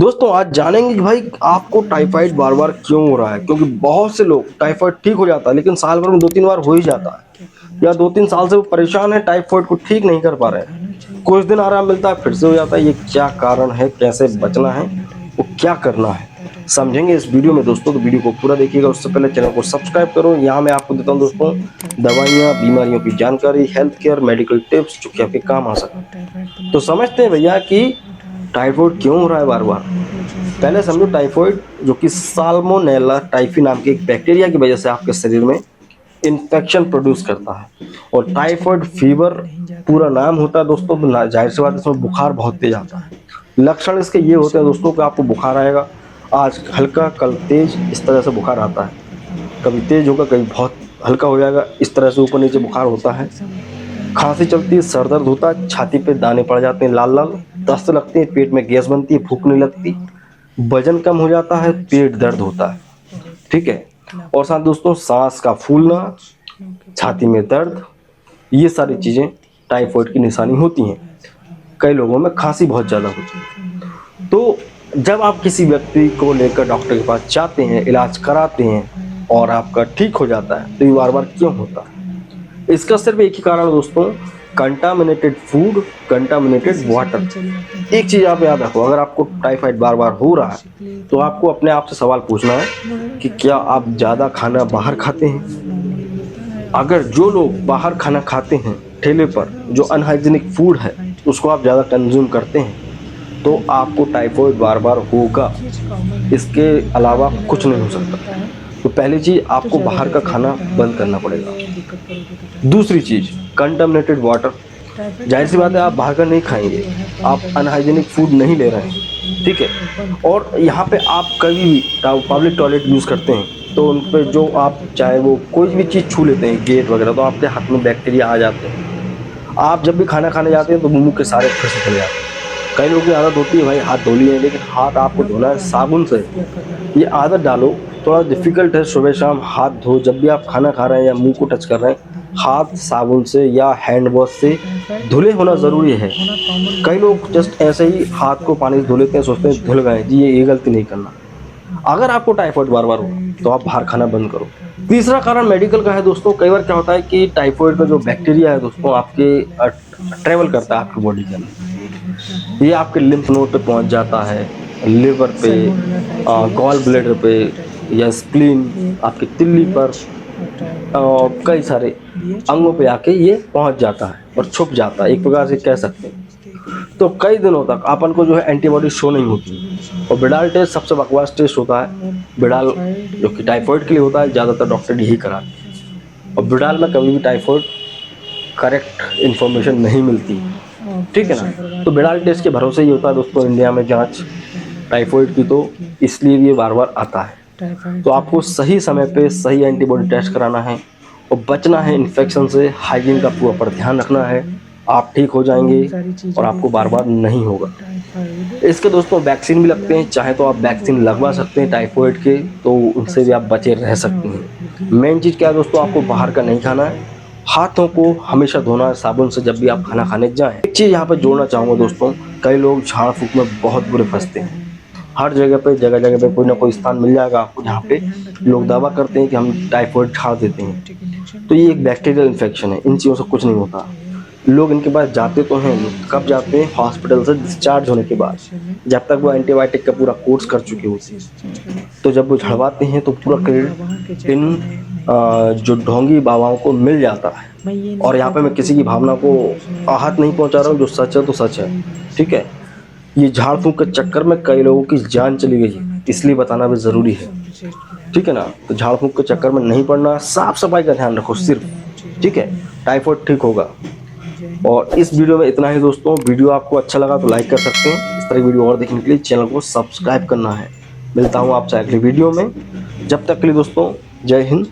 दोस्तों आज जानेंगे कि भाई आपको टाइफाइड बार बार क्यों हो रहा है। क्योंकि बहुत से लोग टाइफाइड ठीक हो जाता है लेकिन साल भर में 2-3 बार हो ही जाता है, या 2-3 साल से वो परेशान है, टाइफाइड को ठीक नहीं कर पा रहे हैं। कुछ दिन आराम मिलता है फिर से हो जाता है। ये क्या कारण है, कैसे बचना है, वो क्या करना है, समझेंगे इस वीडियो में दोस्तों। तो वीडियो को पूरा देखिएगा। उससे पहले चैनल को सब्सक्राइब करो। यहाँ मैं आपको देता हूँ दोस्तों दवाइयाँ, बीमारियों की जानकारी, हेल्थ केयर, मेडिकल टिप्स जो कि आपके काम आ सकते। तो समझते हैं भैया कि टाइफाइड क्यों हो रहा है बार बार। पहले समझो टाइफाइड जो कि साल्मोनेला टाइफी नाम के एक बैक्टीरिया की वजह से आपके शरीर में इन्फेक्शन प्रोड्यूस करता है। और टाइफाइड फीवर पूरा नाम होता है दोस्तों। तो जाहिर सी बात है इसमें बुखार बहुत तेज आता है। लक्षण इसके ये होते हैं दोस्तों कि आपको बुखार आएगा, आज हल्का कल तेज, इस तरह से बुखार आता है। कभी तेज होगा, कभी बहुत हल्का हो जाएगा, इस तरह से ऊपर नीचे बुखार होता है। खांसी चलती है, सर दर्द होता है, छाती पे दाने पड़ जाते हैं लाल लाल, दस्त लगती है, पेट में गैस बनती है, भूख नहीं लगती, वजन कम हो जाता है, पेट दर्द होता है, ठीक है। और साथ दोस्तों सांस का फूलना, छाती में दर्द, ये सारी चीजें टाइफाइड की निशानी होती हैं। कई लोगों में खांसी बहुत ज्यादा होती है। तो जब आप किसी व्यक्ति को लेकर डॉक्टर के पास जाते हैं, इलाज कराते हैं और आपका ठीक हो जाता है, तो ये बार बार क्यों होता है? इसका सिर्फ एक ही कारण है दोस्तों, कंटामिनेटेड फूड, कंटामिनेटेड वाटर। एक चीज आप याद रखो, अगर आपको टाइफाइड बार बार हो रहा है तो आपको अपने आप से सवाल पूछना है कि क्या आप ज्यादा खाना बाहर खाते हैं। अगर जो लोग बाहर खाना खाते हैं ठेले पर, जो अनहाइजीनिक फूड है उसको आप ज्यादा कंज्यूम करते हैं, तो आपको टाइफाइड बार बार होगा। इसके अलावा कुछ नहीं हो सकता। तो पहली चीज आपको बाहर का खाना बंद करना पड़ेगा। दूसरी चीज कंटामिनेटेड वाटर। जाहिर सी बात है आप बाहर का नहीं खाएंगे, आप अनहाइजीनिक फूड नहीं ले रहे हैं, ठीक है। और यहाँ पे आप कभी भी पब्लिक टॉयलेट यूज़ करते हैं तो उन पे जो आप चाहे वो कोई भी चीज़ छू लेते हैं, गेट वगैरह, तो आपके हाथ में बैक्टीरिया आ जाते हैं। आप जब भी खाना खाने जाते हैं तो मुंह के सारे फिर से चले जाते हैं। कई लोगों की आदत होती है भाई हाथ धो लिए, लेकिन हाथ आपको धोना है साबुन से। ये आदत डालो। थोड़ा डिफिकल्ट है, सुबह शाम हाथ धो, जब भी आप खाना खा रहे हैं या मुंह को टच कर रहे हैं, हाथ साबुन से या हैंड वॉश से धुले होना ज़रूरी है। कई लोग जस्ट ऐसे ही हाथ को पानी से धो लेते हैं, सोचते हैं धुल गए जी, ये गलती नहीं करना। अगर आपको टाइफाइड बार बार हो तो आप बाहर खाना बंद करो। तीसरा कारण मेडिकल का है दोस्तों। कई बार क्या होता है कि टाइफाइड का जो बैक्टीरिया है दोस्तों आपके ट्रेवल करता है आपकी बॉडी के अंदर, ये आपके लिम्फ नोड पे पहुंच जाता है, लिवर पे, गॉल ब्लैडर पे, या स्प्लीन, आपकी तिल्ली पर, कई सारे अंगों पे आके ये पहुंच जाता है और छुप जाता है, एक प्रकार से कह सकते हैं। तो कई दिनों तक अपन को जो है एंटीबॉडी शो नहीं होती। और बिडाल टेस्ट सबसे बकवास टेस्ट होता है। बिडाल जो कि टाइफाइड के लिए होता है, ज़्यादातर डॉक्टर यही कराते हैं। और बिडाल में कभी भी टाइफाइड करेक्ट इन्फॉर्मेशन नहीं मिलती, ठीक है ना। तो बिडाल टेस्ट के भरोसे ही होता है दोस्तों इंडिया में जांच टाइफाइड की, तो इसलिए ये बार बार आता है। तो आपको सही समय पे सही एंटीबॉडी टेस्ट कराना है और बचना है इन्फेक्शन से। हाइजीन का पूरा पर ध्यान रखना है, आप ठीक हो जाएंगे और आपको बार बार नहीं होगा। इसके दोस्तों वैक्सीन भी लगते हैं, चाहे तो आप वैक्सीन लगवा सकते हैं टाइफाइड के, तो उनसे भी आप बचे रह सकते हैं। मेन चीज़ क्या है दोस्तों, आपको बाहर का नहीं खाना है, हाथों को हमेशा धोना है साबुन से जब भी आप खाना खाने जाएं। एक चीज़ यहाँ पर जोड़ना चाहूँगा दोस्तों, कई लोग झाड़ फूंक में बहुत बुरे फंसते हैं। हर जगह पे, जगह जगह पे कोई ना कोई स्थान मिल जाएगा आपको जहाँ पे लोग दावा करते हैं कि हम टाइफाइड झाड़ देते हैं। तो ये एक बैक्टीरियल इन्फेक्शन है, इन चीज़ों से कुछ नहीं होता। लोग इनके पास जाते तो हैं, कब जाते हैं? हॉस्पिटल से डिस्चार्ज होने के बाद, जब तक वो एंटीबायोटिक का पूरा कोर्स कर चुके होते हैं। तो जब वो झड़वाते हैं तो पूरा क्रेडिट इन जो ढोंगी बाबाओं को मिल जाता है। और यहाँ पे मैं किसी की भावना को आहत नहीं पहुँचा रहा हूँ, जो सच है तो सच है, ठीक है। ये झाड़ फूंक के चक्कर में कई लोगों की जान चली गई, इसलिए बताना भी ज़रूरी है, ठीक है ना। तो झाड़ फूंक के चक्कर में नहीं पड़ना, साफ सफाई का ध्यान रखो सिर्फ, ठीक है। टाइफाइड ठीक होगा। और इस वीडियो में इतना ही दोस्तों। वीडियो आपको अच्छा लगा तो लाइक कर सकते हैं। इस तरह की वीडियो और देखने के लिए चैनल को सब्सक्राइब करना है। मिलता हूँ आपसे अगली वीडियो में, जब तक के लिए दोस्तों जय हिंद।